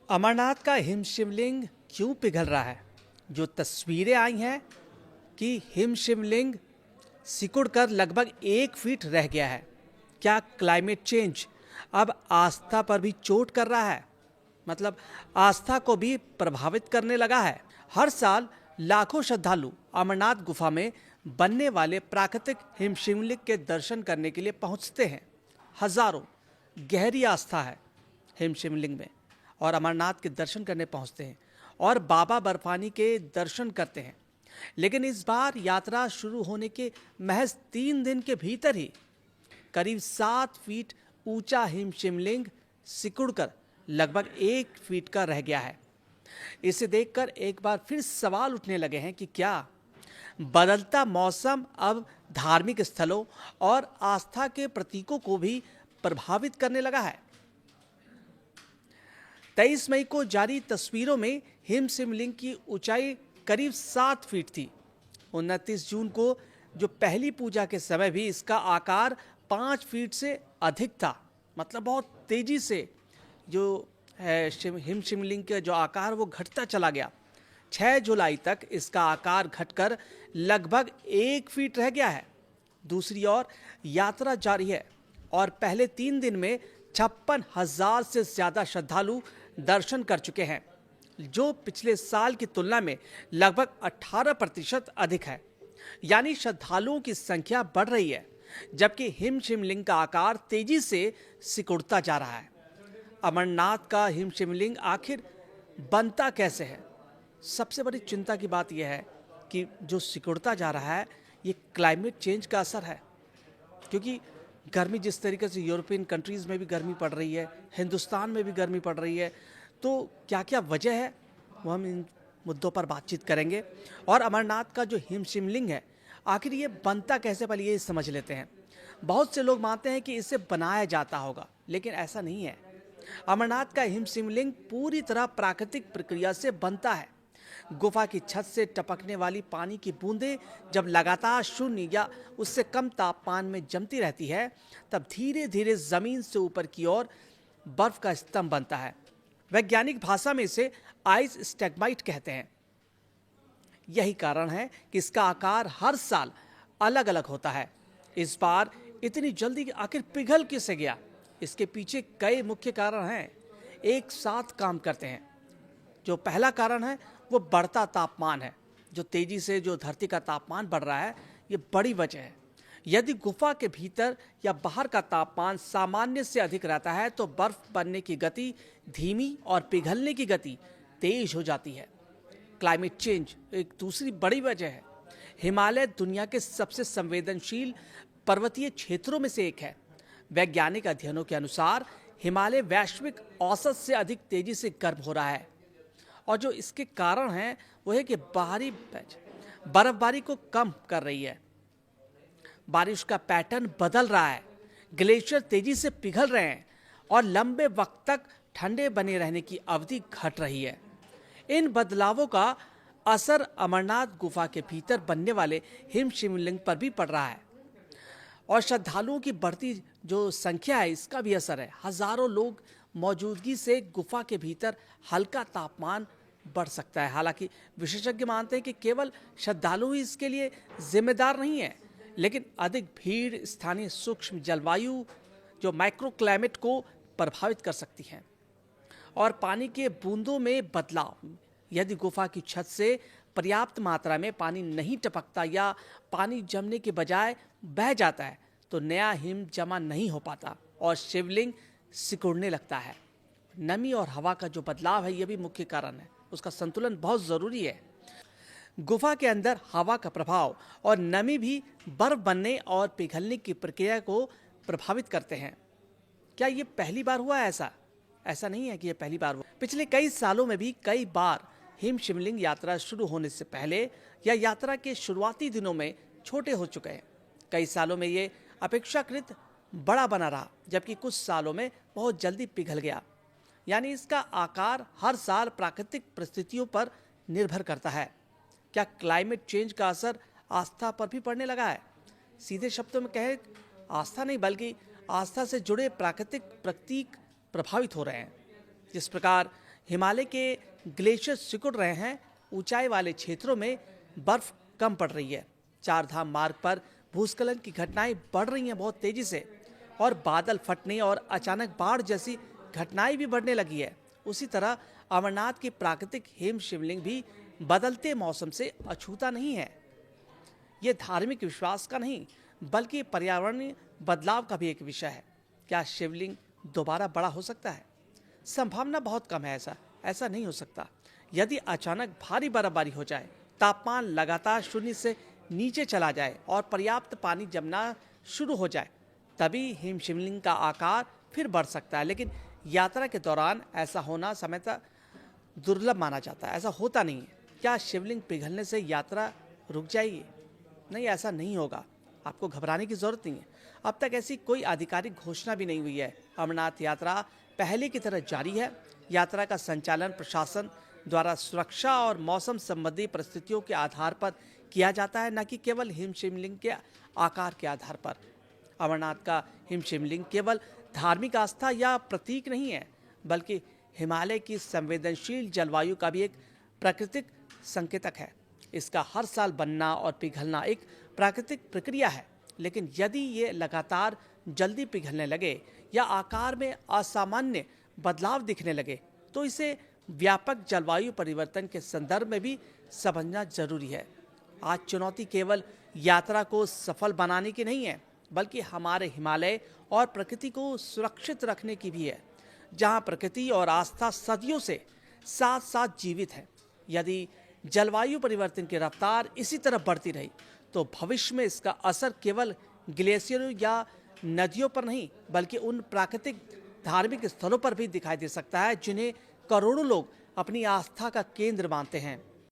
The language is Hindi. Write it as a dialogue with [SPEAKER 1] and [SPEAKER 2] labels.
[SPEAKER 1] अमरनाथ का हिम शिवलिंग क्यों पिघल रहा है? जो तस्वीरें आई हैं कि हिम शिवलिंग सिकुड़कर लगभग 1 फीट रह गया है। क्या क्लाइमेट चेंज अब आस्था पर भी चोट कर रहा है? मतलब आस्था को भी प्रभावित करने लगा है। हर साल लाखों श्रद्धालु अमरनाथ गुफा में बनने वाले प्राकृतिक हिम शिवलिंग के दर्शन करने के लिए पहुंचते हैं। हजारों गहरी आस्था है हिम शिवलिंग में और अमरनाथ के दर्शन करने पहुंचते हैं और बाबा बर्फानी के दर्शन करते हैं। लेकिन इस बार यात्रा शुरू होने के महज 3 दिन के भीतर ही करीब 7 फीट ऊंचा हिम शिवलिंग सिकुड़कर लगभग 1 फीट का रह गया है। इसे देखकर एक बार फिर सवाल उठने लगे हैं कि क्या बदलता मौसम अब धार्मिक स्थलों और आस्था के प्रतीकों को भी प्रभावित करने लगा है। 23 मई को जारी तस्वीरों में हिम शिवलिंग की ऊंचाई करीब 7 फीट थी। 29 जून को जो पहली पूजा के समय भी इसका आकार 5 फीट से अधिक था। मतलब बहुत तेजी से जो है हिम शिवलिंग का जो आकार वो घटता चला गया। 6 जुलाई तक इसका आकार घटकर लगभग 1 फीट रह गया है। दूसरी ओर यात्रा जारी है और पहले 3 दिन में 56,000 से ज्यादा श्रद्धालु दर्शन कर चुके हैं, जो पिछले साल की तुलना में लगभग 18% अधिक है। यानी श्रद्धालुओं की संख्या बढ़ रही है, जबकि हिम शिवलिंग का आकार तेजी से सिकुड़ता जा रहा है। अमरनाथ का हिम शिवलिंग आखिर बनता कैसे है? सबसे बड़ी चिंता की बात यह है कि जो सिकुड़ता जा रहा है ये क्लाइमेट चेंज का असर है, क्योंकि गर्मी जिस तरीके से यूरोपियन कंट्रीज़ में भी गर्मी पड़ रही है, हिंदुस्तान में भी गर्मी पड़ रही है, तो क्या क्या वजह है वो हम इन मुद्दों पर बातचीत करेंगे। और अमरनाथ का जो हिम शिवलिंग है आखिर ये बनता कैसे, पहले ये समझ लेते हैं। बहुत से लोग मानते हैं कि इसे बनाया जाता होगा, लेकिन ऐसा नहीं है। अमरनाथ का हिम शिवलिंग पूरी तरह प्राकृतिक प्रक्रिया से बनता है। गुफा की छत से टपकने वाली पानी की बूंदें जब लगातार 0 या उससे कम तापमान में जमती रहती है, तब धीरे धीरे जमीन से ऊपर की ओर बर्फ का स्तंभ बनता है। वैज्ञानिक भाषा में इसे आइस स्टैग्माइट कहते हैं। यही कारण है कि इसका आकार हर साल अलग अलग होता है। इस बार इतनी जल्दी आखिर पिघल कैसे गया? इसके पीछे कई मुख्य कारण हैं, एक साथ काम करते हैं। जो पहला कारण है वो बढ़ता तापमान है। जो तेजी से जो धरती का तापमान बढ़ रहा है, ये बड़ी वजह है। यदि गुफा के भीतर या बाहर का तापमान सामान्य से अधिक रहता है तो बर्फ बनने की गति धीमी और पिघलने की गति तेज हो जाती है। क्लाइमेट चेंज एक दूसरी बड़ी वजह है। हिमालय दुनिया के सबसे संवेदनशील पर्वतीय क्षेत्रों में से एक है। वैज्ञानिक अध्ययनों के अनुसार हिमालय वैश्विक औसत से अधिक तेजी से गर्म हो रहा है, और जो इसके कारण हैं वो है कि बाहरी बर्फबारी को कम कर रही है। बारिश का पैटर्न बदल रहा है, ग्लेशियर तेजी से पिघल रहे हैं और लंबे वक्त तक ठंडे बने रहने की अवधि घट रही है। इन बदलावों का असर अमरनाथ गुफा के भीतर बनने वाले हिम शिवलिंग पर भी पड़ रहा है, और श्रद्धालुओं की बढ़ती जो संख्या है इसका भी असर है। हजारों लोग मौजूदगी से गुफा के भीतर हल्का तापमान बढ़ सकता है। हालांकि विशेषज्ञ मानते हैं कि केवल श्रद्धालु ही इसके लिए जिम्मेदार नहीं है, लेकिन अधिक भीड़, स्थानीय सूक्ष्म जलवायु जो माइक्रो क्लाइमेट को प्रभावित कर सकती है, और पानी के बूंदों में बदलाव। यदि गुफा की छत से पर्याप्त मात्रा में पानी नहीं टपकता या पानी जमने के बजाय बह जाता है तो नया हिम जमा नहीं हो पाता और शिवलिंग सिकुड़ने लगता है। नमी और हवा का जो बदलाव है ये भी मुख्य कारण है। उसका संतुलन बहुत जरूरी है। गुफा के अंदर हवा का प्रभाव और नमी भी बर्फ बनने और पिघलने की प्रक्रिया को प्रभावित करते हैं। क्या ये पहली बार हुआ है ऐसा? ऐसा नहीं है कि ये पहली बार हुआ। पिछले कई सालों में भी कई बार हिम शिवलिंग यात्रा शुरू होने से पहले या यात्रा के शुरुआती दिनों में छोटे हो चुके हैं। कई सालों में ये अपेक्षाकृत बड़ा बना रहा, जबकि कुछ सालों में बहुत जल्दी पिघल गया। यानी इसका आकार हर साल प्राकृतिक परिस्थितियों पर निर्भर करता है। क्या क्लाइमेट चेंज का असर आस्था पर भी पड़ने लगा है? सीधे शब्दों में कहें, आस्था नहीं बल्कि आस्था से जुड़े प्राकृतिक प्रतीक प्रभावित हो रहे हैं। जिस प्रकार हिमालय के ग्लेशियर सिकुड़ रहे हैं, ऊंचाई वाले क्षेत्रों में बर्फ कम पड़ रही है, चार धाम मार्ग पर भूस्खलन की घटनाएं बढ़ रही हैं बहुत तेजी से, और बादल फटने और अचानक बाढ़ जैसी घटनाएं भी बढ़ने लगी है। उसी तरह अमरनाथ की प्राकृतिक हिम शिवलिंग भी बदलते मौसम से अछूता नहीं है। ये धार्मिक विश्वास का नहीं बल्कि पर्यावरणीय बदलाव का भी एक विषय है। क्या शिवलिंग दोबारा बड़ा हो सकता है? संभावना बहुत कम है। ऐसा नहीं हो सकता। यदि अचानक भारी बर्फबारी हो जाए, तापमान लगातार शून्य से नीचे चला जाए और पर्याप्त पानी जमना शुरू हो जाए, तभी हिम शिवलिंग का आकार फिर बढ़ सकता है। लेकिन यात्रा के दौरान ऐसा होना सामान्यतः दुर्लभ माना जाता है। ऐसा होता नहीं है। क्या शिवलिंग पिघलने से यात्रा रुक जाएगी? नहीं, ऐसा नहीं होगा। आपको घबराने की जरूरत नहीं है। अब तक ऐसी कोई आधिकारिक घोषणा भी नहीं हुई है। अमरनाथ यात्रा पहले की तरह जारी है। यात्रा का संचालन प्रशासन द्वारा सुरक्षा और मौसम संबंधी परिस्थितियों के आधार पर किया जाता है, न कि केवल हिम शिवलिंग के आकार के आधार पर। अमरनाथ का हिम शिवलिंग केवल धार्मिक आस्था या प्रतीक नहीं है, बल्कि हिमालय की संवेदनशील जलवायु का भी एक प्राकृतिक संकेतक है। इसका हर साल बनना और पिघलना एक प्राकृतिक प्रक्रिया है, लेकिन यदि ये लगातार जल्दी पिघलने लगे या आकार में असामान्य बदलाव दिखने लगे, तो इसे व्यापक जलवायु परिवर्तन के संदर्भ में भी समझना जरूरी है। आज चुनौती केवल यात्रा को सफल बनाने की नहीं है, बल्कि हमारे हिमालय और प्रकृति को सुरक्षित रखने की भी है, जहां प्रकृति और आस्था सदियों से साथ साथ जीवित है। यदि जलवायु परिवर्तन की रफ्तार इसी तरह बढ़ती रही, तो भविष्य में इसका असर केवल ग्लेशियरों या नदियों पर नहीं, बल्कि उन प्राकृतिक धार्मिक स्थलों पर भी दिखाई दे सकता है, जिन्हें करोड़ों लोग अपनी आस्था का केंद्र मानते हैं।